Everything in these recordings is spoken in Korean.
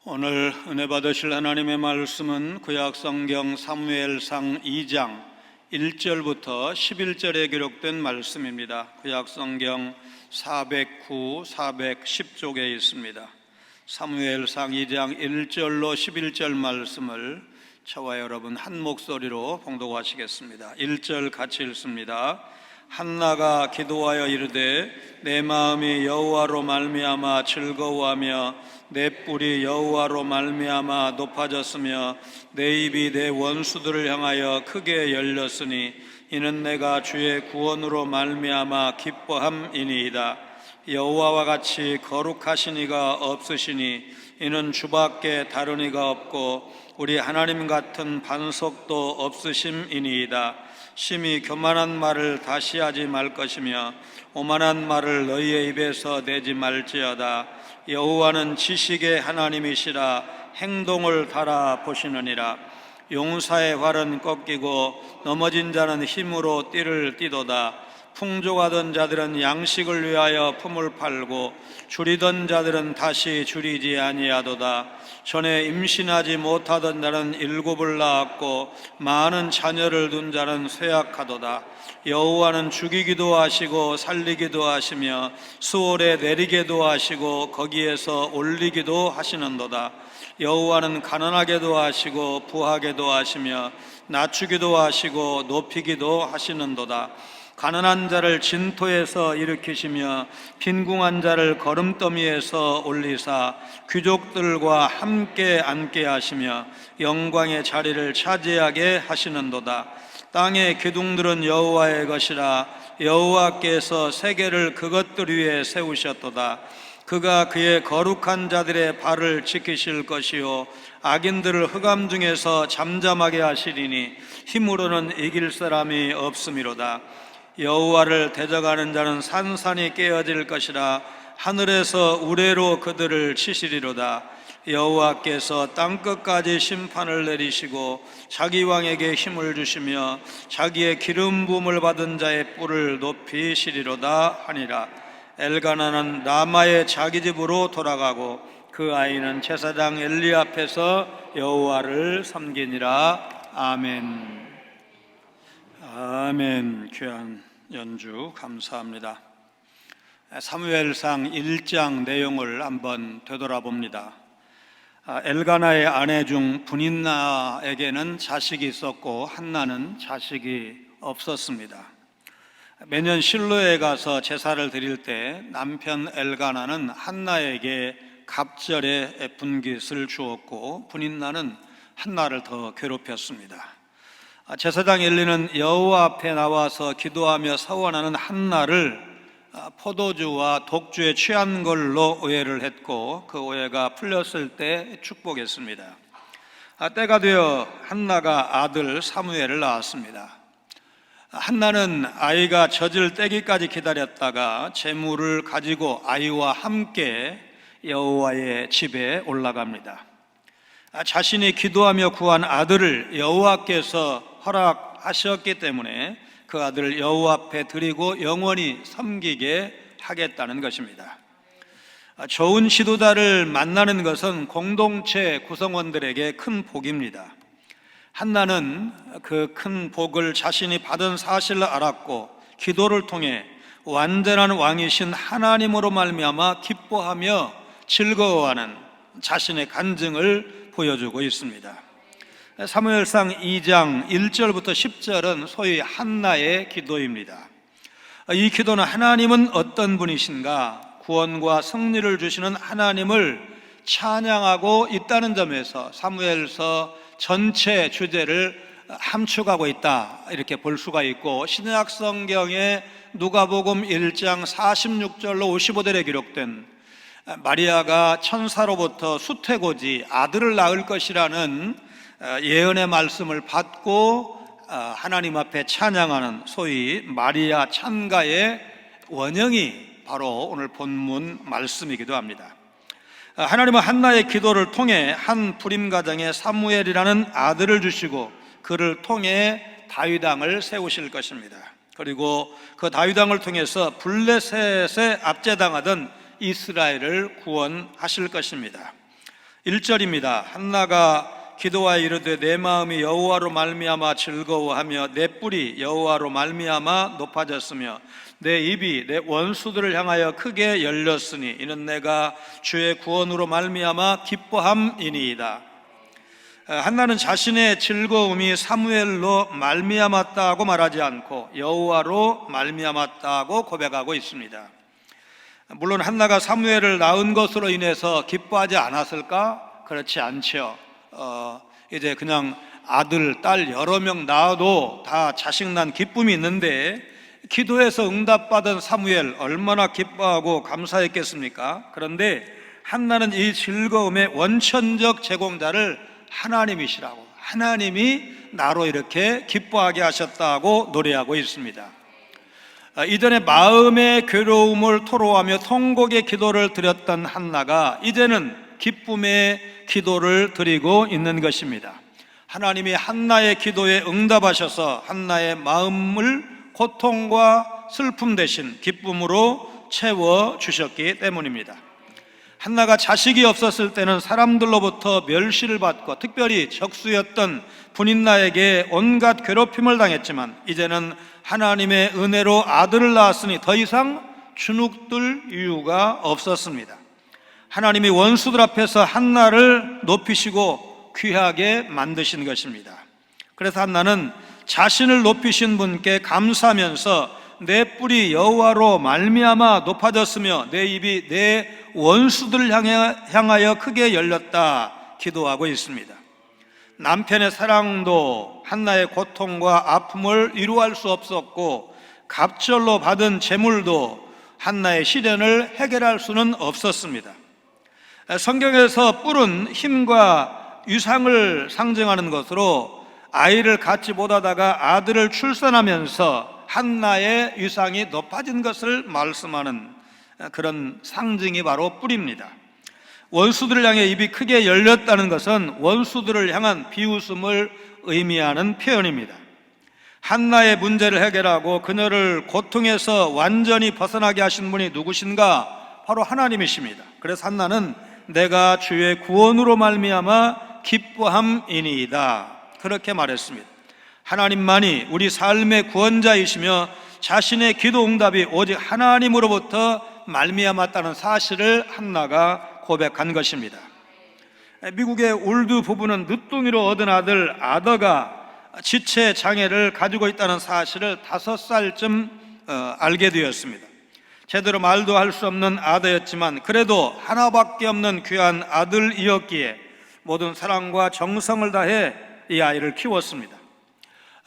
오늘 은혜 받으실 하나님의 말씀은 구약성경 사무엘상 2장 1절부터 11절에 기록된 말씀입니다. 구약성경 409, 410쪽에 있습니다. 사무엘상 2장 1절로 11절 말씀을 저와 여러분 한 목소리로 봉독하시겠습니다. 1절 같이 읽습니다. 한나가 기도하여 이르되 내 마음이 여호와로 말미암아 즐거워하며 내 뿔이 여호와로 말미암아 높아졌으며 내 입이 내 원수들을 향하여 크게 열렸으니 이는 내가 주의 구원으로 말미암아 기뻐함이니이다. 여호와와 같이 거룩하신 이가 없으시니 이는 주밖에 다른 이가 없고 우리 하나님 같은 반석도 없으심이니이다. 심히 교만한 말을 다시 하지 말 것이며 오만한 말을 너희의 입에서 내지 말지어다. 여호와는 지식의 하나님이시라 행동을 달아보시느니라. 용사의 활은 꺾이고 넘어진 자는 힘으로 띠를 띠도다. 풍족하던 자들은 양식을 위하여 품을 팔고 줄이던 자들은 다시 줄이지 아니하도다. 전에 임신하지 못하던 자는 7을 낳았고 많은 자녀를 둔 자는 쇠약하도다. 여호와는 죽이기도 하시고 살리기도 하시며 수월에 내리게도 하시고 거기에서 올리기도 하시는도다. 여호와는 가난하게도 하시고 부하게도 하시며 낮추기도 하시고 높이기도 하시는도다. 가난한 자를 진토에서 일으키시며 빈궁한 자를 거름더미에서 올리사 귀족들과 함께 앉게 하시며 영광의 자리를 차지하게 하시는도다. 땅의 기둥들은 여호와의 것이라 여호와께서 세계를 그것들 위에 세우셨도다. 그가 그의 거룩한 자들의 발을 지키실 것이요 악인들을 흑암 중에서 잠잠하게 하시리니 힘으로는 이길 사람이 없음이로다. 여호와를 대적하는 자는 산산이 깨어질 것이라 하늘에서 우레로 그들을 치시리로다. 여호와께서 땅끝까지 심판을 내리시고 자기 왕에게 힘을 주시며 자기의 기름 부음을 받은 자의 뿔을 높이시리로다 하니라. 엘가나는 라마의 자기 집으로 돌아가고 그 아이는 제사장 엘리 앞에서 여호와를 섬기니라. 아멘. 아멘. 귀한 연주 감사합니다. 사무엘상 1장 내용을 한번 되돌아봅니다. 엘가나의 아내 중 브닌나에게는 자식이 있었고 한나는 자식이 없었습니다. 매년 실로에 가서 제사를 드릴 때 남편 엘가나는 한나에게 갑절의 분깃을 주었고 브닌나는 한나를 더 괴롭혔습니다. 제사장 엘리는 여호와 앞에 나와서 기도하며 서원하는 한나를 포도주와 독주에 취한 걸로 오해를 했고 그 오해가 풀렸을 때 축복했습니다. 때가 되어 한나가 아들 사무엘을 낳았습니다. 한나는 아이가 젖을 떼기까지 기다렸다가 재물을 가지고 아이와 함께 여호와의 집에 올라갑니다. 자신이 기도하며 구한 아들을 여호와께서 허락하셨기 때문에 그 아들을 여호와 앞에 드리고 영원히 섬기게 하겠다는 것입니다. 좋은 지도자를 만나는 것은 공동체 구성원들에게 큰 복입니다. 한나는 그 큰 복을 자신이 받은 사실을 알았고 기도를 통해 완전한 왕이신 하나님으로 말미암아 기뻐하며 즐거워하는 자신의 간증을 보여주고 있습니다. 사무엘상 2장 1절부터 10절은 소위 한나의 기도입니다. 이 기도는 하나님은 어떤 분이신가, 구원과 승리를 주시는 하나님을 찬양하고 있다는 점에서 사무엘서 전체 주제를 함축하고 있다 이렇게 볼 수가 있고, 신약 성경의 누가복음 1장 46절로 55절에 기록된 마리아가 천사로부터 수태고지 아들을 낳을 것이라는 예언의 말씀을 받고 하나님 앞에 찬양하는 소위 마리아 찬가의 원형이 바로 오늘 본문 말씀이기도 합니다. 하나님은 한나의 기도를 통해 한 불임 가정에 사무엘이라는 아들을 주시고 그를 통해 다윗 왕을 세우실 것입니다. 그리고 그 다윗 왕을 통해서 블레셋에 압제당하던 이스라엘을 구원하실 것입니다. 1절입니다. 한나가 기도하여 이르되 내 마음이 여호와로 말미암아 즐거워하며 내 뿔이 여호와로 말미암아 높아졌으며 내 입이 내 원수들을 향하여 크게 열렸으니 이는 내가 주의 구원으로 말미암아 기뻐함이니이다. 한나는 자신의 즐거움이 사무엘로 말미암았다고 말하지 않고 여호와로 말미암았다고 고백하고 있습니다. 물론 한나가 사무엘을 낳은 것으로 인해서 기뻐하지 않았을까? 그렇지 않죠. 이제 그냥 아들, 딸 여러 명 낳아도 다 자식 난 기쁨이 있는데 기도해서 응답받은 사무엘 얼마나 기뻐하고 감사했겠습니까? 그런데 한나는 이 즐거움의 원천적 제공자를 하나님이시라고, 하나님이 나로 이렇게 기뻐하게 하셨다고 노래하고 있습니다. 이전에 마음의 괴로움을 토로하며 통곡의 기도를 드렸던 한나가 이제는 기쁨의 기도를 드리고 있는 것입니다. 하나님이 한나의 기도에 응답하셔서 한나의 마음을 고통과 슬픔 대신 기쁨으로 채워주셨기 때문입니다. 한나가 자식이 없었을 때는 사람들로부터 멸시를 받고 특별히 적수였던 분인나에게 온갖 괴롭힘을 당했지만 이제는 하나님의 은혜로 아들을 낳았으니 더 이상 주눅들 이유가 없었습니다. 하나님이 원수들 앞에서 한나를 높이시고 귀하게 만드신 것입니다. 그래서 한나는 자신을 높이신 분께 감사하면서 내 뿔이 여호와로 말미암아 높아졌으며 내 입이 내 원수들을 향하여 크게 열렸다 기도하고 있습니다. 남편의 사랑도 한나의 고통과 아픔을 위로할 수 없었고 갑절로 받은 재물도 한나의 시련을 해결할 수는 없었습니다. 성경에서 뿔은 힘과 유상을 상징하는 것으로 아이를 갖지 못하다가 아들을 출산하면서 한나의 유상이 높아진 것을 말씀하는 그런 상징이 바로 뿔입니다. 원수들을 향해 입이 크게 열렸다는 것은 원수들을 향한 비웃음을 의미하는 표현입니다. 한나의 문제를 해결하고 그녀를 고통에서 완전히 벗어나게 하신 분이 누구신가? 바로 하나님이십니다. 그래서 한나는 내가 주의 구원으로 말미암아 기뻐함이니이다 그렇게 말했습니다. 하나님만이 우리 삶의 구원자이시며 자신의 기도 응답이 오직 하나님으로부터 말미암았다는 사실을 한나가 고백한 것입니다. 미국의 올드 부부는 늦둥이로 얻은 아들 아더가 지체 장애를 가지고 있다는 사실을 5살쯤 알게 되었습니다. 제대로 말도 할 수 없는 아더였지만 그래도 하나밖에 없는 귀한 아들이었기에 모든 사랑과 정성을 다해 이 아이를 키웠습니다.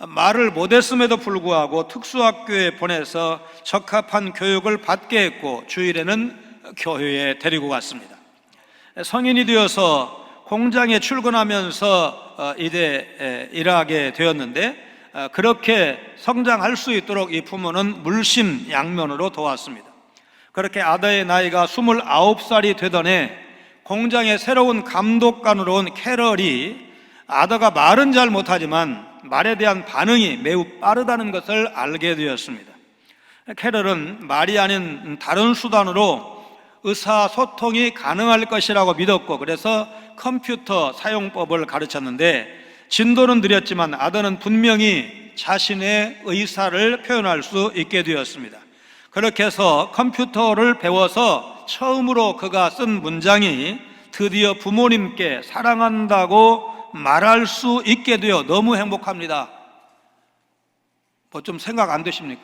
말을 못했음에도 불구하고 특수학교에 보내서 적합한 교육을 받게 했고 주일에는 교회에 데리고 갔습니다. 성인이 되어서 공장에 출근하면서 이제 일하게 되었는데 그렇게 성장할 수 있도록 이 부모는 물심양면으로 도왔습니다. 그렇게 아더의 나이가 29살이 되던 해 공장에 새로운 감독관으로 온 캐럴이 아더가 말은 잘 못하지만 말에 대한 반응이 매우 빠르다는 것을 알게 되었습니다. 캐럴은 말이 아닌 다른 수단으로 의사소통이 가능할 것이라고 믿었고 그래서 컴퓨터 사용법을 가르쳤는데 진도는 느렸지만 아더는 분명히 자신의 의사를 표현할 수 있게 되었습니다. 그렇게 해서 컴퓨터를 배워서 처음으로 그가 쓴 문장이 드디어 부모님께 사랑한다고 말할 수 있게 되어 너무 행복합니다. 뭐 좀 생각 안 되십니까?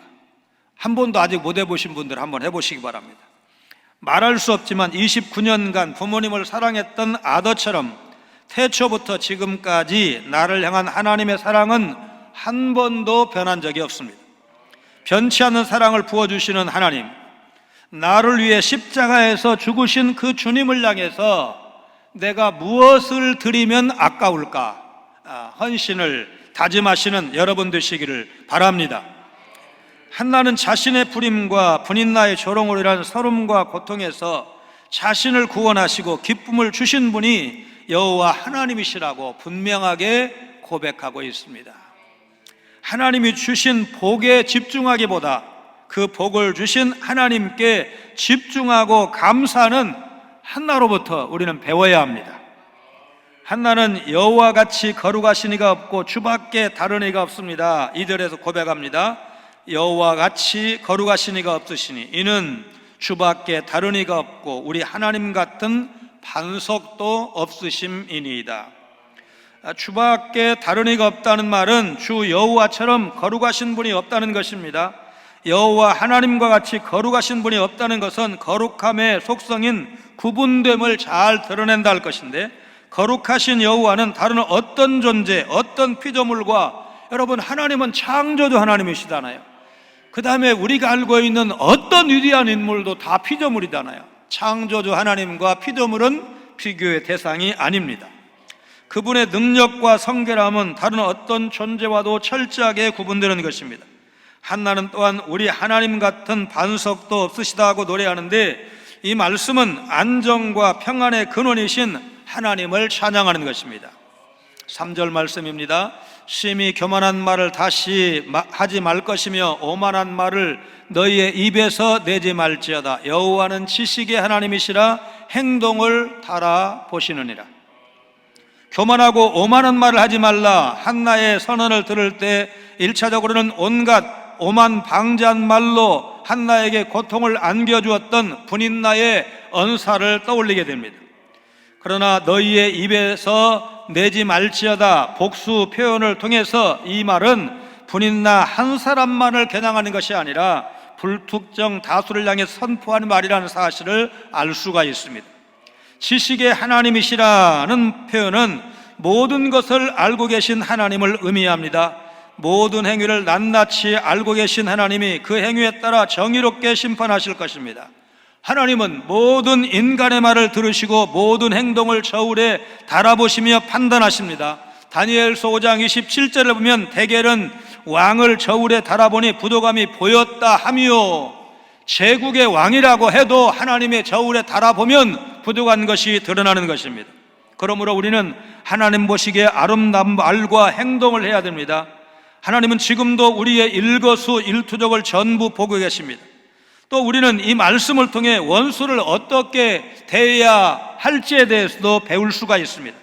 한 번도 아직 못 해보신 분들 한번 해보시기 바랍니다. 말할 수 없지만 29년간 부모님을 사랑했던 아더처럼 태초부터 지금까지 나를 향한 하나님의 사랑은 한 번도 변한 적이 없습니다. 변치 않는 사랑을 부어주시는 하나님, 나를 위해 십자가에서 죽으신 그 주님을 향해서 내가 무엇을 드리면 아까울까? 헌신을 다짐하시는 여러분 되시기를 바랍니다. 한나는 자신의 불임과 분인나의 조롱으로 인한 서름과 고통에서 자신을 구원하시고 기쁨을 주신 분이 여호와 하나님이시라고 분명하게 고백하고 있습니다. 하나님이 주신 복에 집중하기보다 그 복을 주신 하나님께 집중하고 감사하는 한나로부터 우리는 배워야 합니다. 한나는 여호와 같이 거룩하신 이가 없고 주밖에 다른 이가 없습니다. 2절에서 고백합니다. 여호와 같이 거룩하신 이가 없으시니 이는 주밖에 다른 이가 없고 우리 하나님 같은 반석도 없으심이니이다. 주밖에 다른 이가 없다는 말은 주 여호와처럼 거룩하신 분이 없다는 것입니다. 여호와 하나님과 같이 거룩하신 분이 없다는 것은 거룩함의 속성인 구분됨을 잘 드러낸다 할 것인데, 거룩하신 여호와는 다른 어떤 존재, 어떤 피조물과, 여러분 하나님은 창조주 하나님이시잖아요. 그 다음에 우리가 알고 있는 어떤 위대한 인물도 다 피조물이잖아요. 창조주 하나님과 피조물은 비교의 대상이 아닙니다. 그분의 능력과 성결함은 다른 어떤 존재와도 철저하게 구분되는 것입니다. 한나는 또한 우리 하나님 같은 반석도 없으시다고 노래하는데, 이 말씀은 안정과 평안의 근원이신 하나님을 찬양하는 것입니다. 3절 말씀입니다. 심히 교만한 말을 다시 하지 말 것이며 오만한 말을 너희의 입에서 내지 말지어다. 여호와는 지식의 하나님이시라 행동을 달아보시느니라. 교만하고 오만한 말을 하지 말라. 한나의 선언을 들을 때 1차적으로는 온갖 오만 방자한 말로 한나에게 고통을 안겨주었던 분인나의 언사를 떠올리게 됩니다. 그러나 너희의 입에서 내지 말지어다 복수 표현을 통해서 이 말은 분인나 한 사람만을 겨냥하는 것이 아니라 불특정 다수를 향해 선포하는 말이라는 사실을 알 수가 있습니다. 지식의 하나님이시라는 표현은 모든 것을 알고 계신 하나님을 의미합니다. 모든 행위를 낱낱이 알고 계신 하나님이 그 행위에 따라 정의롭게 심판하실 것입니다. 하나님은 모든 인간의 말을 들으시고 모든 행동을 저울에 달아보시며 판단하십니다. 다니엘서 5장 27절을 보면 데겔은 왕을 저울에 달아보니 부도감이 보였다 하며, 제국의 왕이라고 해도 하나님의 저울에 달아보면 부도간 것이 드러나는 것입니다. 그러므로 우리는 하나님 보시기에 아름다운 말과 행동을 해야 됩니다. 하나님은 지금도 우리의 일거수일투족을 전부 보고 계십니다. 또 우리는 이 말씀을 통해 원수를 어떻게 대해야 할지에 대해서도 배울 수가 있습니다.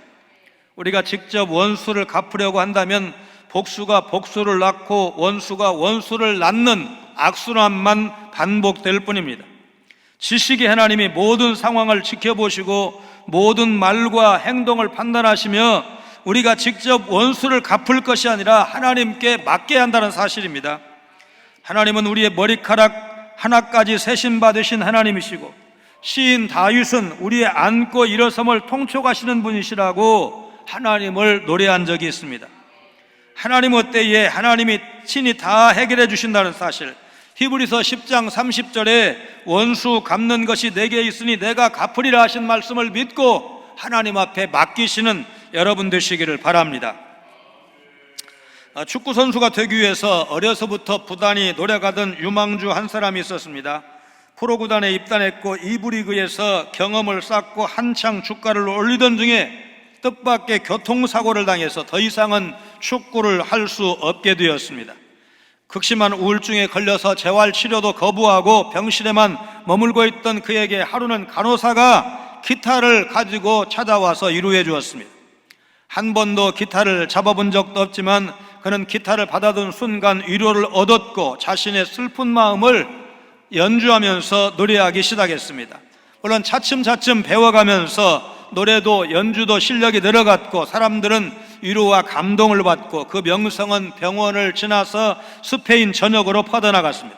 우리가 직접 원수를 갚으려고 한다면 복수가 복수를 낳고 원수가 원수를 낳는 악순환만 반복될 뿐입니다. 지식의 하나님이 모든 상황을 지켜보시고 모든 말과 행동을 판단하시며 우리가 직접 원수를 갚을 것이 아니라 하나님께 맡겨야 한다는 사실입니다. 하나님은 우리의 머리카락 하나까지 세심받으신 하나님이시고, 시인 다윗은 우리의 앉고 일어섬을 통촉하시는 분이시라고 하나님을 노래한 적이 있습니다. 하나님 때에 하나님이 친히 다 해결해 주신다는 사실, 히브리서 10장 30절에 원수 갚는 것이 내게 있으니 내가 갚으리라 하신 말씀을 믿고 하나님 앞에 맡기시는 여러분 되시기를 바랍니다. 축구 선수가 되기 위해서 어려서부터 부단히 노력하던 유망주 한 사람이 있었습니다. 프로구단에 입단했고 2부 리그에서 경험을 쌓고 한창 주가를 올리던 중에 뜻밖의 교통사고를 당해서 더 이상은 축구를 할 수 없게 되었습니다. 극심한 우울증에 걸려서 재활치료도 거부하고 병실에만 머물고 있던 그에게 하루는 간호사가 기타를 가지고 찾아와서 위로해 주었습니다. 한 번도 기타를 잡아본 적도 없지만 그는 기타를 받아든 순간 위로를 얻었고 자신의 슬픈 마음을 연주하면서 노래하기 시작했습니다. 물론 차츰차츰 배워가면서 노래도 연주도 실력이 늘어갔고 사람들은 위로와 감동을 받고 그 명성은 병원을 지나서 스페인 전역으로 퍼져나갔습니다.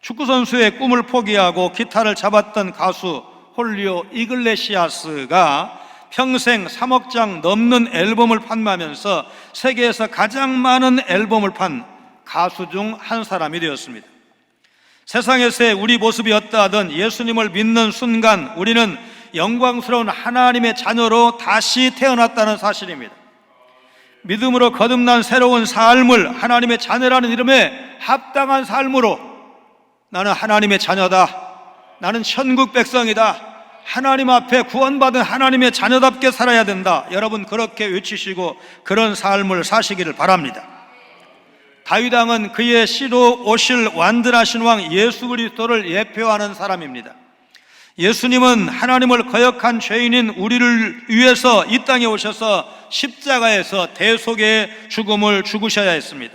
축구선수의 꿈을 포기하고 기타를 잡았던 가수 홀리오 이글레시아스가 평생 3억 장 넘는 앨범을 판매하면서 세계에서 가장 많은 앨범을 판 가수 중 한 사람이 되었습니다. 세상에서의 우리 모습이 어떠하든 예수님을 믿는 순간 우리는 영광스러운 하나님의 자녀로 다시 태어났다는 사실입니다. 믿음으로 거듭난 새로운 삶을 하나님의 자녀라는 이름에 합당한 삶으로, 나는 하나님의 자녀다, 나는 천국 백성이다, 하나님 앞에 구원받은 하나님의 자녀답게 살아야 된다, 여러분 그렇게 외치시고 그런 삶을 사시기를 바랍니다. 다윗 왕은 그의 씨로 오실 완전하신 왕 예수 그리스도를 예표하는 사람입니다. 예수님은 하나님을 거역한 죄인인 우리를 위해서 이 땅에 오셔서 십자가에서 대속의 죽음을 죽으셔야 했습니다.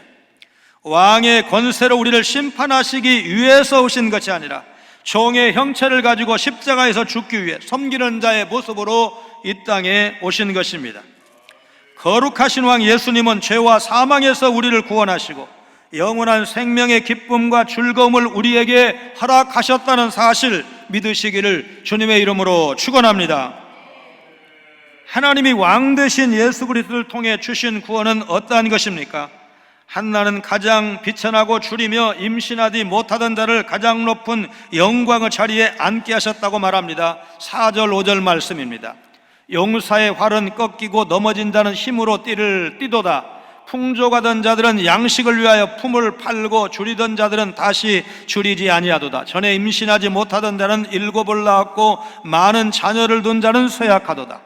왕의 권세로 우리를 심판하시기 위해서 오신 것이 아니라 종의 형체를 가지고 십자가에서 죽기 위해 섬기는 자의 모습으로 이 땅에 오신 것입니다. 거룩하신 왕 예수님은 죄와 사망에서 우리를 구원하시고 영원한 생명의 기쁨과 즐거움을 우리에게 허락하셨다는 사실 믿으시기를 주님의 이름으로 축원합니다. 하나님이 왕 되신 예수 그리스도를 통해 주신 구원은 어떠한 것입니까? 한나는 가장 비천하고 줄이며 임신하지 못하던 자를 가장 높은 영광의 자리에 앉게 하셨다고 말합니다. 4절 5절 말씀입니다. 용사의 활은 꺾이고 넘어진 자는 힘으로 띠를 띠도다. 풍족하던 자들은 양식을 위하여 품을 팔고 줄이던 자들은 다시 줄이지 아니하도다. 전에 임신하지 못하던 자는 7을 낳았고 많은 자녀를 둔 자는 쇠약하도다.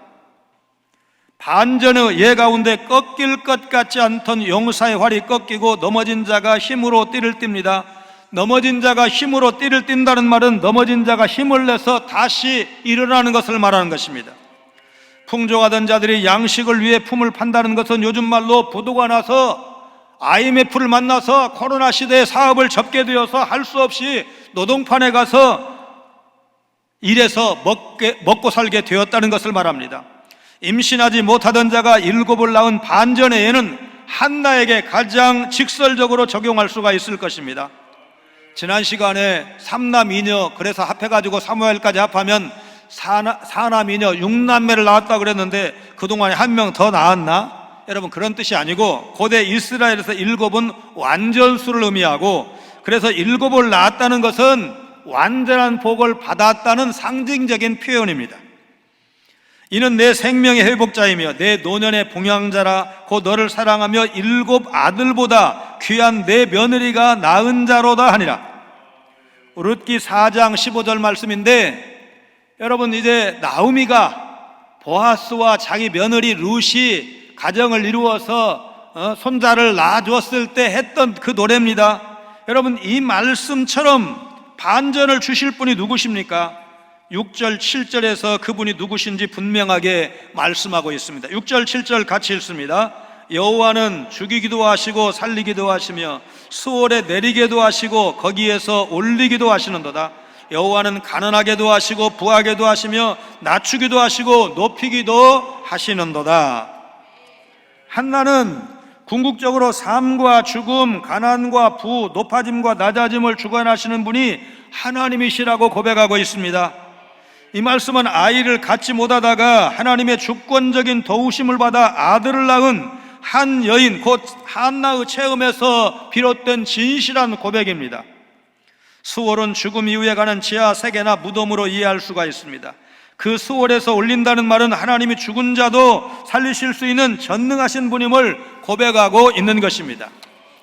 반전의 예 가운데 꺾일 것 같지 않던 용사의 활이 꺾이고 넘어진 자가 힘으로 띠를 띱니다. 넘어진 자가 힘으로 띠를 띈다는 말은 넘어진 자가 힘을 내서 다시 일어나는 것을 말하는 것입니다. 풍족하던 자들이 양식을 위해 품을 판다는 것은 요즘 말로 부도가 나서 IMF를 만나서 코로나 시대에 사업을 접게 되어서 할 수 없이 노동판에 가서 일해서 먹고 살게 되었다는 것을 말합니다. 임신하지 못하던 자가 7을 낳은 반전의 예는 한나에게 가장 직설적으로 적용할 수가 있을 것입니다. 지난 시간에 3남 2녀 그래서 합해가지고 사무엘까지 합하면 4남 2녀 6남매를 낳았다고 그랬는데 그동안에 한 명 더 낳았나? 여러분 그런 뜻이 아니고 고대 이스라엘에서 7은 완전수를 의미하고 그래서 7을 낳았다는 것은 완전한 복을 받았다는 상징적인 표현입니다. 이는 내 생명의 회복자이며 내 노년의 봉양자라 곧 너를 사랑하며 7 아들보다 귀한 내 며느리가 낳은 자로다 하니라. 룻기 4장 15절 말씀인데 여러분 이제 나오미가 보아스와 자기 며느리 룻이 가정을 이루어서 손자를 낳아주었을 때 했던 그 노래입니다. 여러분 이 말씀처럼 반전을 주실 분이 누구십니까? 6절 7절에서 그분이 누구신지 분명하게 말씀하고 있습니다. 6절 7절 같이 읽습니다. 여호와는 죽이기도 하시고 살리기도 하시며 수월에 내리게도 하시고 거기에서 올리기도 하시는도다. 여호와는 가난하게도 하시고 부하게도 하시며 낮추기도 하시고 높이기도 하시는도다. 한나는 궁극적으로 삶과 죽음, 가난과 부, 높아짐과 낮아짐을 주관하시는 분이 하나님이시라고 고백하고 있습니다. 이 말씀은 아이를 갖지 못하다가 하나님의 주권적인 도우심을 받아 아들을 낳은 한 여인 곧 한나의 체험에서 비롯된 진실한 고백입니다. 수월은 죽음 이후에 가는 지하 세계나 무덤으로 이해할 수가 있습니다. 그 수월에서 올린다는 말은 하나님이 죽은 자도 살리실 수 있는 전능하신 분임을 고백하고 있는 것입니다.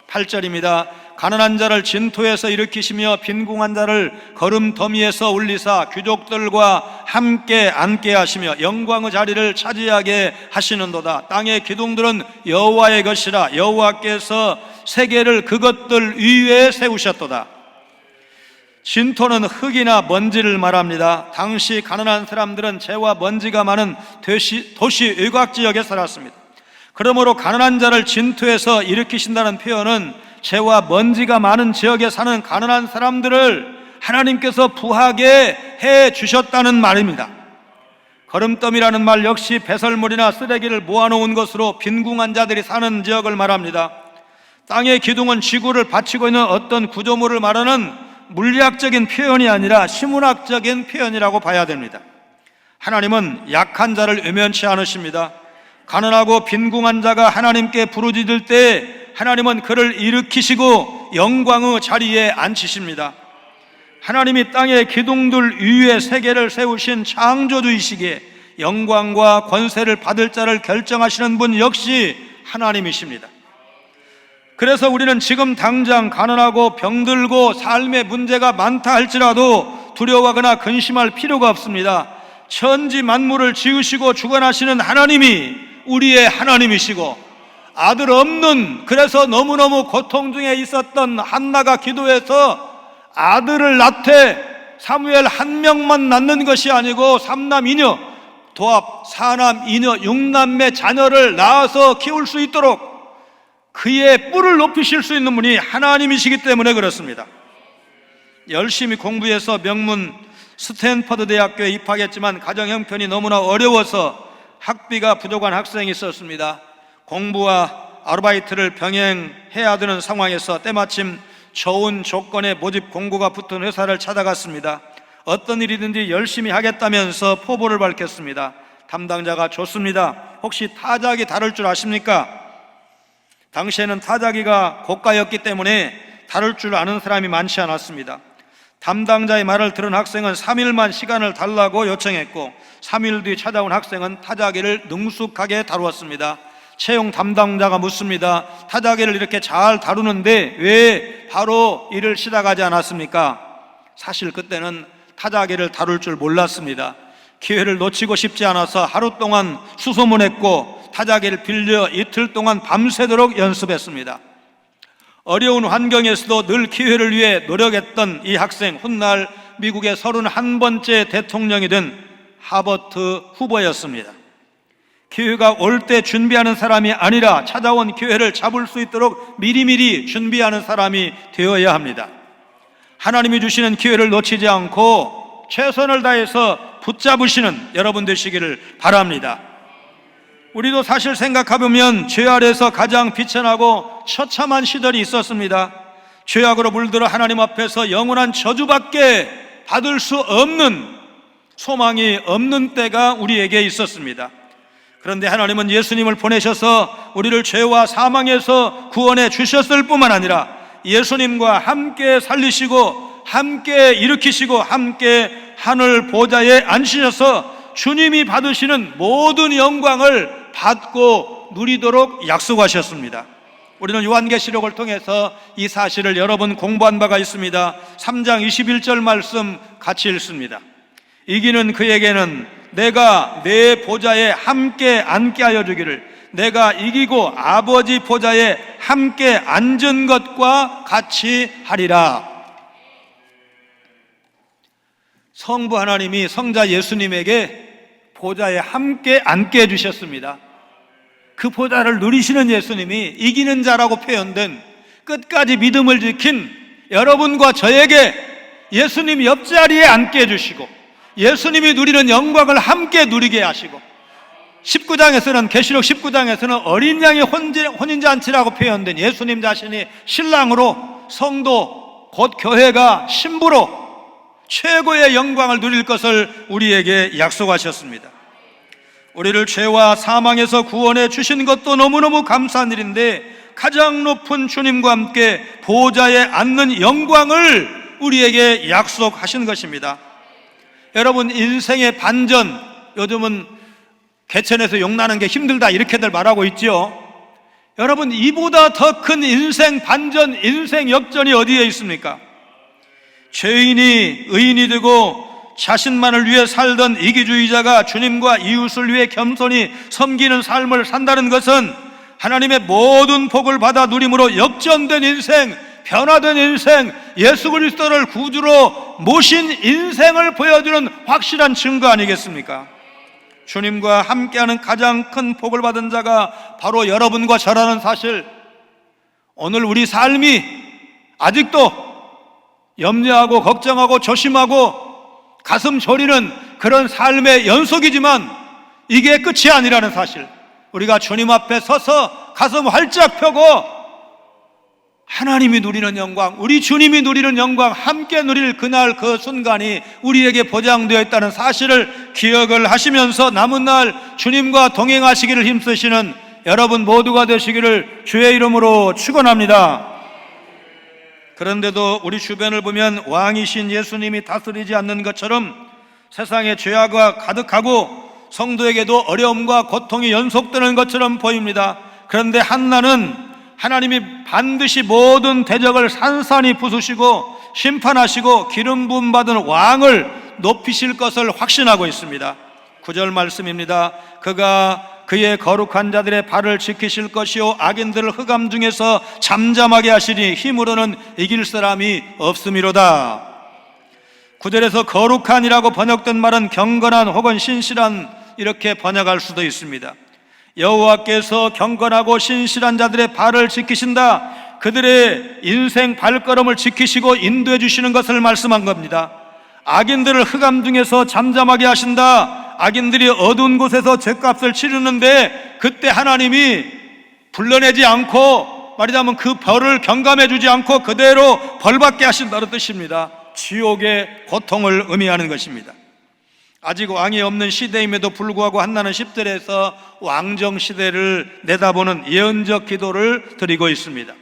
8절입니다. 가난한 자를 진토에서 일으키시며 빈궁한 자를 거름더미에서 올리사 귀족들과 함께 앉게 하시며 영광의 자리를 차지하게 하시는도다. 땅의 기둥들은 여호와의 것이라 여호와께서 세계를 그것들 위에 세우셨도다. 진토는 흙이나 먼지를 말합니다. 당시 가난한 사람들은 재와 먼지가 많은 도시 외곽지역에 살았습니다. 그러므로 가난한 자를 진토에서 일으키신다는 표현은 재와 먼지가 많은 지역에 사는 가난한 사람들을 하나님께서 부하게 해 주셨다는 말입니다. 거름더미라는 말 역시 배설물이나 쓰레기를 모아놓은 것으로 빈궁한 자들이 사는 지역을 말합니다. 땅의 기둥은 지구를 받치고 있는 어떤 구조물을 말하는 물리학적인 표현이 아니라 시문학적인 표현이라고 봐야 됩니다. 하나님은 약한 자를 외면치 않으십니다. 가난하고 빈궁한 자가 하나님께 부르짖을 때 하나님은 그를 일으키시고 영광의 자리에 앉히십니다. 하나님이 땅의 기둥들 위에 세계를 세우신 창조주이시기에 영광과 권세를 받을 자를 결정하시는 분 역시 하나님이십니다. 그래서 우리는 지금 당장 가난하고 병들고 삶의 문제가 많다 할지라도 두려워하거나 근심할 필요가 없습니다. 천지 만물을 지으시고 주관하시는 하나님이 우리의 하나님이시고 아들 없는, 그래서 너무너무 고통 중에 있었던 한나가 기도해서 아들을 낳되 사무엘 한 명만 낳는 것이 아니고 삼남 이녀, 도합 사남 이녀 6남매 자녀를 낳아서 키울 수 있도록 그의 뿔을 높이실 수 있는 분이 하나님이시기 때문에 그렇습니다. 열심히 공부해서 명문 스탠퍼드 대학교에 입학했지만 가정 형편이 너무나 어려워서 학비가 부족한 학생이 있었습니다. 공부와 아르바이트를 병행해야 되는 상황에서 때마침 좋은 조건의 모집 공고가 붙은 회사를 찾아갔습니다. 어떤 일이든지 열심히 하겠다면서 포부를 밝혔습니다. 담당자가 좋습니다. 혹시 타자기 다룰 줄 아십니까? 당시에는 타자기가 고가였기 때문에 다룰 줄 아는 사람이 많지 않았습니다. 담당자의 말을 들은 학생은 3일만 시간을 달라고 요청했고 3일 뒤 찾아온 학생은 타자기를 능숙하게 다루었습니다. 채용 담당자가 묻습니다. 타자기를 이렇게 잘 다루는데 왜 바로 일을 시작하지 않았습니까? 사실 그때는 타자기를 다룰 줄 몰랐습니다. 기회를 놓치고 싶지 않아서 하루 동안 수소문했고 타자기를 빌려 이틀 동안 밤새도록 연습했습니다. 어려운 환경에서도 늘 기회를 위해 노력했던 이 학생, 훗날 미국의 31번째 대통령이 된 하버트 후보였습니다. 기회가 올 때 준비하는 사람이 아니라 찾아온 기회를 잡을 수 있도록 미리미리 준비하는 사람이 되어야 합니다. 하나님이 주시는 기회를 놓치지 않고 최선을 다해서 붙잡으시는 여러분 되시기를 바랍니다. 우리도 사실 생각해보면 죄 아래서 가장 비천하고 처참한 시절이 있었습니다. 죄악으로 물들어 하나님 앞에서 영원한 저주밖에 받을 수 없는, 소망이 없는 때가 우리에게 있었습니다. 그런데 하나님은 예수님을 보내셔서 우리를 죄와 사망에서 구원해 주셨을 뿐만 아니라 예수님과 함께 살리시고 함께 일으키시고 함께 하늘 보좌에 앉히셔서 주님이 받으시는 모든 영광을 받고 누리도록 약속하셨습니다. 우리는 요한계시록을 통해서 이 사실을 여러 번 공부한 바가 있습니다. 3장 21절 말씀 같이 읽습니다. 이기는 그에게는 내가 내 보좌에 함께 앉게 하여 주기를, 내가 이기고 아버지 보좌에 함께 앉은 것과 같이 하리라. 성부 하나님이 성자 예수님에게 보좌에 함께 앉게 해주셨습니다. 그 보좌를 누리시는 예수님이 이기는 자라고 표현된 끝까지 믿음을 지킨 여러분과 저에게 예수님 옆자리에 앉게 해주시고 예수님이 누리는 영광을 함께 누리게 하시고 19장에서는 계시록 19장에서는 어린 양의 혼인잔치라고 표현된 예수님 자신이 신랑으로 성도 곧 교회가 신부로 최고의 영광을 누릴 것을 우리에게 약속하셨습니다. 우리를 죄와 사망에서 구원해 주신 것도 너무너무 감사한 일인데 가장 높은 주님과 함께 보좌에 앉는 영광을 우리에게 약속하신 것입니다. 여러분, 인생의 반전, 요즘은 개천에서 용나는 게 힘들다 이렇게들 말하고 있죠. 여러분, 이보다 더 큰 인생 반전, 인생 역전이 어디에 있습니까? 죄인이 의인이 되고 자신만을 위해 살던 이기주의자가 주님과 이웃을 위해 겸손히 섬기는 삶을 산다는 것은 하나님의 모든 복을 받아 누림으로 역전된 인생, 변화된 인생, 예수 그리스도를 구주로 모신 인생을 보여주는 확실한 증거 아니겠습니까? 주님과 함께하는 가장 큰 복을 받은 자가 바로 여러분과 저라는 사실, 오늘 우리 삶이 아직도 염려하고 걱정하고 조심하고 가슴 졸이는 그런 삶의 연속이지만 이게 끝이 아니라는 사실, 우리가 주님 앞에 서서 가슴 활짝 펴고 하나님이 누리는 영광, 우리 주님이 누리는 영광 함께 누릴 그날 그 순간이 우리에게 보장되어 있다는 사실을 기억을 하시면서 남은 날 주님과 동행하시기를 힘쓰시는 여러분 모두가 되시기를 주의 이름으로 축원합니다. 그런데도 우리 주변을 보면 왕이신 예수님이 다스리지 않는 것처럼 세상에 죄악과 가득하고 성도에게도 어려움과 고통이 연속되는 것처럼 보입니다. 그런데 한나는 하나님이 반드시 모든 대적을 산산히 부수시고 심판하시고 기름 부음 받은 왕을 높이실 것을 확신하고 있습니다. 9절 말씀입니다. 그가 그의 거룩한 자들의 발을 지키실 것이요 악인들을 흑암 중에서 잠잠하게 하시니 힘으로는 이길 사람이 없음이로다. 구절에서 거룩한이라고 번역된 말은 경건한 혹은 신실한 이렇게 번역할 수도 있습니다. 여호와께서 경건하고 신실한 자들의 발을 지키신다, 그들의 인생 발걸음을 지키시고 인도해 주시는 것을 말씀한 겁니다. 악인들을 흑암 중에서 잠잠하게 하신다. 악인들이 어두운 곳에서 죗값을 치르는데 그때 하나님이 불러내지 않고, 말하자면 그 벌을 경감해 주지 않고 그대로 벌받게 하신다는 뜻입니다. 지옥의 고통을 의미하는 것입니다. 아직 왕이 없는 시대임에도 불구하고 한나는 10절에서 왕정 시대를 내다보는 예언적 기도를 드리고 있습니다.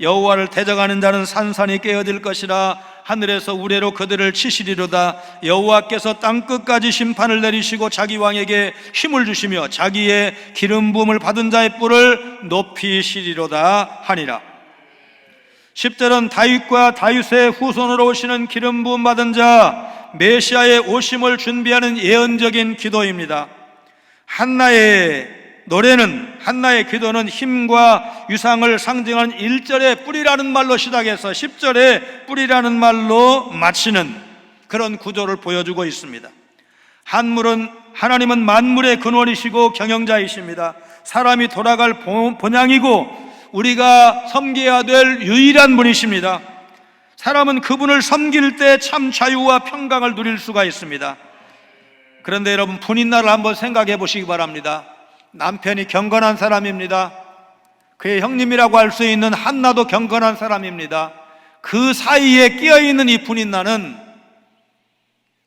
여호와를 대적하는 자는 산산이 깨어질 것이라, 하늘에서 우레로 그들을 치시리로다. 여호와께서 땅끝까지 심판을 내리시고 자기 왕에게 힘을 주시며 자기의 기름 부음을 받은 자의 뿔을 높이시리로다 하니라. 10절은 다윗과 다윗의 후손으로 오시는 기름 부음 받은 자 메시아의 오심을 준비하는 예언적인 기도입니다. 한나의 노래는, 한나의 기도는 힘과 유상을 상징하는 1절의 뿌리라는 말로 시작해서 10절의 뿌리라는 말로 마치는 그런 구조를 보여주고 있습니다. 하나님은 만물의 근원이시고 경영자이십니다. 사람이 돌아갈 본향이고 우리가 섬겨야 될 유일한 분이십니다. 사람은 그분을 섬길 때 참 자유와 평강을 누릴 수가 있습니다. 그런데 여러분, 분인날을 한번 생각해 보시기 바랍니다. 남편이 경건한 사람입니다. 그의 형님이라고 할 수 있는 한나도 경건한 사람입니다. 그 사이에 끼어있는 이 분인날은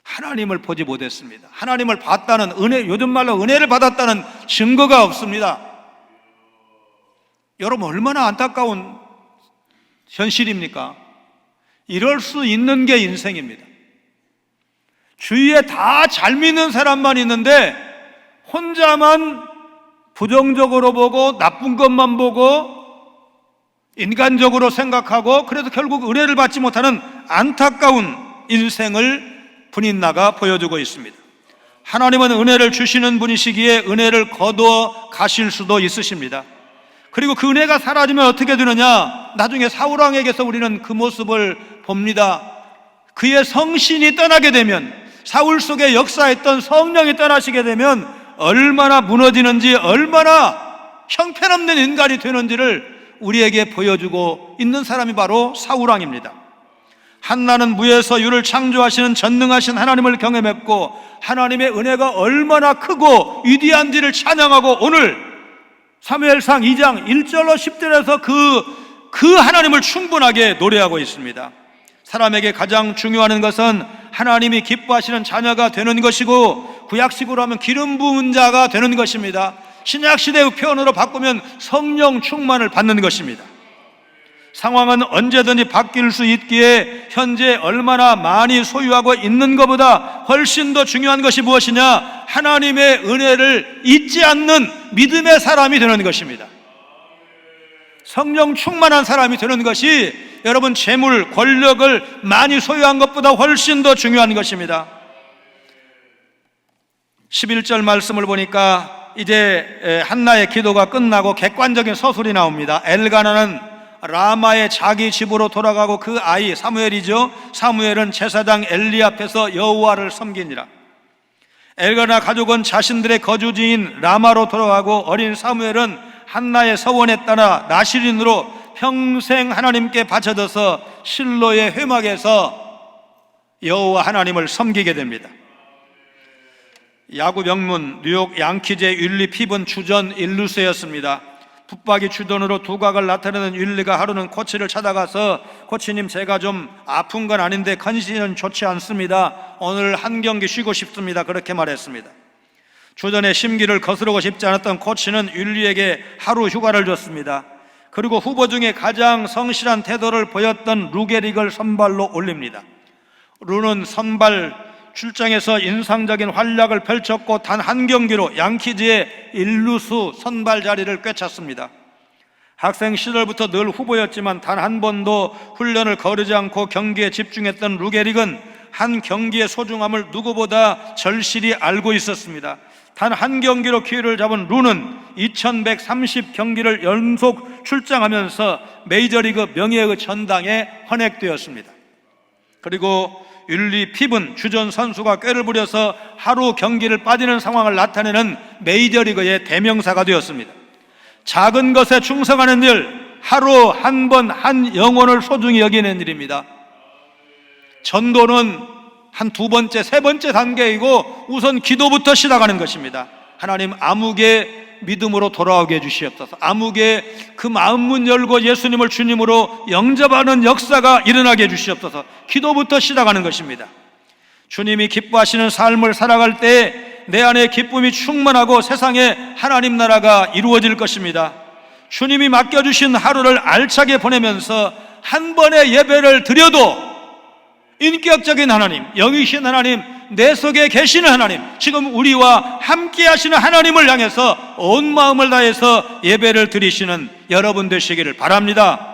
하나님을 보지 못했습니다. 하나님을 봤다는 은혜, 요즘 말로 은혜를 받았다는 증거가 없습니다. 여러분, 얼마나 안타까운 현실입니까? 이럴 수 있는 게 인생입니다. 주위에 다 잘 믿는 사람만 있는데 혼자만 부정적으로 보고 나쁜 것만 보고 인간적으로 생각하고, 그래서 결국 은혜를 받지 못하는 안타까운 인생을 분인나가 보여주고 있습니다. 하나님은 은혜를 주시는 분이시기에 은혜를 거두어 가실 수도 있으십니다. 그리고 그 은혜가 사라지면 어떻게 되느냐? 나중에 사울왕에게서 우리는 그 모습을 봅니다. 그의 성신이 떠나게 되면, 사울 속에 역사했던 성령이 떠나시게 되면 얼마나 무너지는지, 얼마나 형편없는 인간이 되는지를 우리에게 보여주고 있는 사람이 바로 사울왕입니다. 한나는 무에서 유를 창조하시는 전능하신 하나님을 경험했고 하나님의 은혜가 얼마나 크고 위대한지를 찬양하고, 오늘 사무엘상 2장 1절로 10절에서 그 하나님을 충분하게 노래하고 있습니다. 사람에게 가장 중요한 것은 하나님이 기뻐하시는 자녀가 되는 것이고, 구약식으로 하면 기름 부은 자가 되는 것입니다. 신약시대의 표현으로 바꾸면 성령 충만을 받는 것입니다. 상황은 언제든지 바뀔 수 있기에 현재 얼마나 많이 소유하고 있는 것보다 훨씬 더 중요한 것이 무엇이냐? 하나님의 은혜를 잊지 않는 믿음의 사람이 되는 것입니다. 성령 충만한 사람이 되는 것이 여러분, 재물, 권력을 많이 소유한 것보다 훨씬 더 중요한 것입니다. 11절 말씀을 보니까 이제 한나의 기도가 끝나고 객관적인 서술이 나옵니다. 엘가나는 라마의 자기 집으로 돌아가고 그 아이 사무엘이죠. 사무엘은 제사장 엘리 앞에서 여호와를 섬기니라. 엘가나 가족은 자신들의 거주지인 라마로 돌아가고 어린 사무엘은 한나의 서원에 따라 나실인으로 평생 하나님께 바쳐져서 실로의 회막에서 여호와 하나님을 섬기게 됩니다. 야구 명문 뉴욕 양키즈의 윌리 핍은 주전 1루수였습니다. 붙박이 주전으로 두각을 나타내는 윌리가 하루는 코치를 찾아가서, 코치님, 제가 좀 아픈 건 아닌데 컨디션은 좋지 않습니다. 오늘 한 경기 쉬고 싶습니다. 그렇게 말했습니다. 주전의 심기를 거스르고 싶지 않았던 코치는 윌리에게 하루 휴가를 줬습니다. 그리고 후보 중에 가장 성실한 태도를 보였던 루게릭을 선발로 올립니다. 루는 선발 출장에서 인상적인 활약을 펼쳤고 단 한 경기로 양키즈의 1루수 선발 자리를 꿰찼습니다. 학생 시절부터 늘 후보였지만 단 한 번도 훈련을 거르지 않고 경기에 집중했던 루게릭은 한 경기의 소중함을 누구보다 절실히 알고 있었습니다. 단 한 경기로 기회를 잡은 루는 2130경기를 연속 출장하면서 메이저리그 명예의 전당에 헌액되었습니다. 그리고 율리 피븐 주전 선수가 꾀를 부려서 하루 경기를 빠지는 상황을 나타내는 메이저리그의 대명사가 되었습니다. 작은 것에 충성하는 일, 하루 한 번 한 영혼을 소중히 여기는 일입니다. 전도는 한 두 번째, 세 번째 단계이고 우선 기도부터 시작하는 것입니다. 하나님, 암흑의 믿음으로 돌아오게 해주시옵소서. 암흑의 그 마음문 열고 예수님을 주님으로 영접하는 역사가 일어나게 해주시옵소서. 기도부터 시작하는 것입니다. 주님이 기뻐하시는 삶을 살아갈 때 내 안에 기쁨이 충만하고 세상에 하나님 나라가 이루어질 것입니다. 주님이 맡겨주신 하루를 알차게 보내면서 한 번의 예배를 드려도 인격적인 하나님, 영이신 하나님, 내 속에 계시는 하나님, 지금 우리와 함께 하시는 하나님을 향해서 온 마음을 다해서 예배를 드리시는 여러분 되시기를 바랍니다.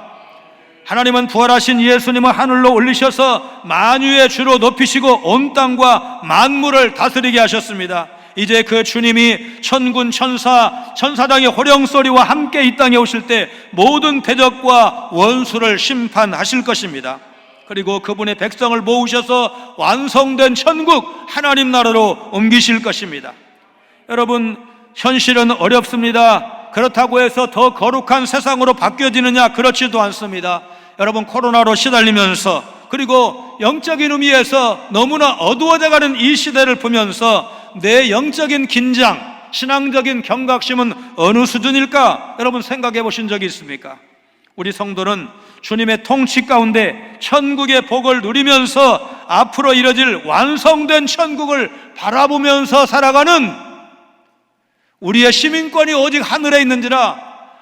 하나님은 부활하신 예수님을 하늘로 올리셔서 만유의 주로 높이시고 온 땅과 만물을 다스리게 하셨습니다. 이제 그 주님이 천군 천사장의 호령소리와 함께 이 땅에 오실 때 모든 대적과 원수를 심판하실 것입니다. 그리고 그분의 백성을 모으셔서 완성된 천국 하나님 나라로 옮기실 것입니다. 여러분, 현실은 어렵습니다. 그렇다고 해서 더 거룩한 세상으로 바뀌어지느냐? 그렇지도 않습니다. 여러분, 코로나로 시달리면서 그리고 영적인 의미에서 너무나 어두워져가는 이 시대를 보면서 내 영적인 긴장, 신앙적인 경각심은 어느 수준일까? 여러분 생각해 보신 적이 있습니까? 우리 성도는 주님의 통치 가운데 천국의 복을 누리면서 앞으로 이뤄질 완성된 천국을 바라보면서 살아가는, 우리의 시민권이 오직 하늘에 있는지라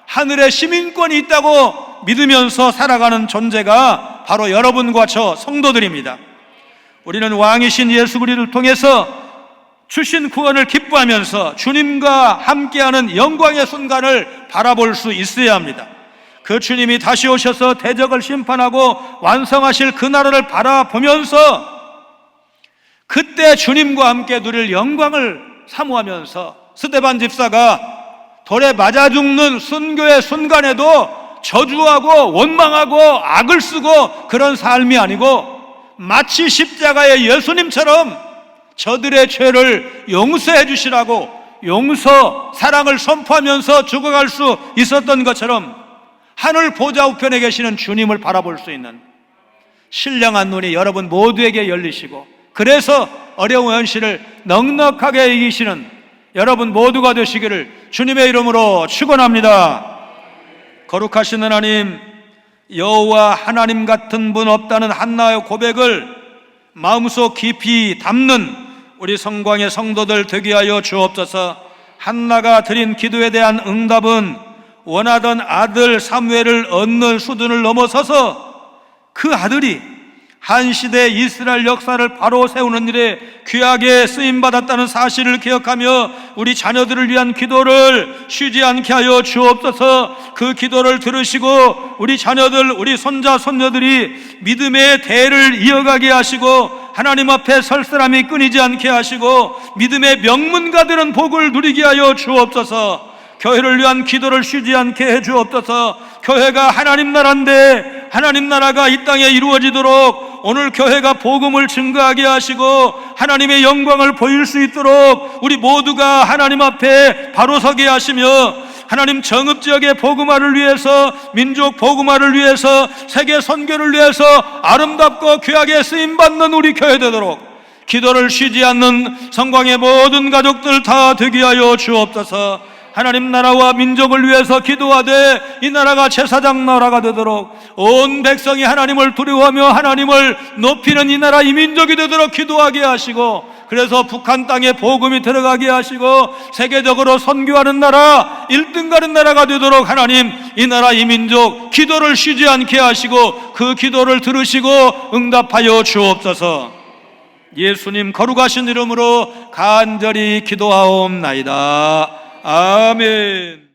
하늘에 시민권이 있다고 믿으면서 살아가는 존재가 바로 여러분과 저 성도들입니다. 우리는 왕이신 예수 그리스도를 통해서 주신 구원을 기뻐하면서 주님과 함께하는 영광의 순간을 바라볼 수 있어야 합니다. 그 주님이 다시 오셔서 대적을 심판하고 완성하실 그 나라를 바라보면서 그때 주님과 함께 누릴 영광을 사모하면서, 스데반 집사가 돌에 맞아 죽는 순교의 순간에도 저주하고 원망하고 악을 쓰고 그런 삶이 아니고 마치 십자가의 예수님처럼 저들의 죄를 용서해 주시라고 용서, 사랑을 선포하면서 죽어갈 수 있었던 것처럼 하늘 보좌 우편에 계시는 주님을 바라볼 수 있는 신령한 눈이 여러분 모두에게 열리시고, 그래서 어려운 현실을 넉넉하게 이기시는 여러분 모두가 되시기를 주님의 이름으로 축원합니다. 거룩하신 하나님, 여호와 하나님 같은 분 없다는 한나의 고백을 마음속 깊이 담는 우리 성광의 성도들 되게 하여 주옵소서. 한나가 드린 기도에 대한 응답은 원하던 아들 사무엘을 얻는 수준을 넘어서서 그 아들이 한 시대 이스라엘 역사를 바로 세우는 일에 귀하게 쓰임받았다는 사실을 기억하며 우리 자녀들을 위한 기도를 쉬지 않게 하여 주옵소서. 그 기도를 들으시고 우리 자녀들, 우리 손자, 손녀들이 믿음의 대를 이어가게 하시고 하나님 앞에 설 사람이 끊이지 않게 하시고 믿음의 명문가들은 복을 누리게 하여 주옵소서. 교회를 위한 기도를 쉬지 않게 해 주옵소서. 교회가 하나님 나라인데 하나님 나라가 이 땅에 이루어지도록 오늘 교회가 복음을 증거하게 하시고 하나님의 영광을 보일 수 있도록 우리 모두가 하나님 앞에 바로 서게 하시며 하나님 정읍지역의 복음화를 위해서, 민족 복음화를 위해서, 세계 선교를 위해서 아름답고 귀하게 쓰임받는 우리 교회 되도록 기도를 쉬지 않는 성광의 모든 가족들 다 되게 하여 주옵소서. 하나님 나라와 민족을 위해서 기도하되 이 나라가 제사장 나라가 되도록 온 백성이 하나님을 두려워하며 하나님을 높이는 이 나라 이 민족이 되도록 기도하게 하시고, 그래서 북한 땅에 복음이 들어가게 하시고 세계적으로 선교하는 나라, 1등 가는 나라가 되도록 하나님 이 나라 이 민족 기도를 쉬지 않게 하시고 그 기도를 들으시고 응답하여 주옵소서. 예수님 거룩하신 이름으로 간절히 기도하옵나이다. 아멘.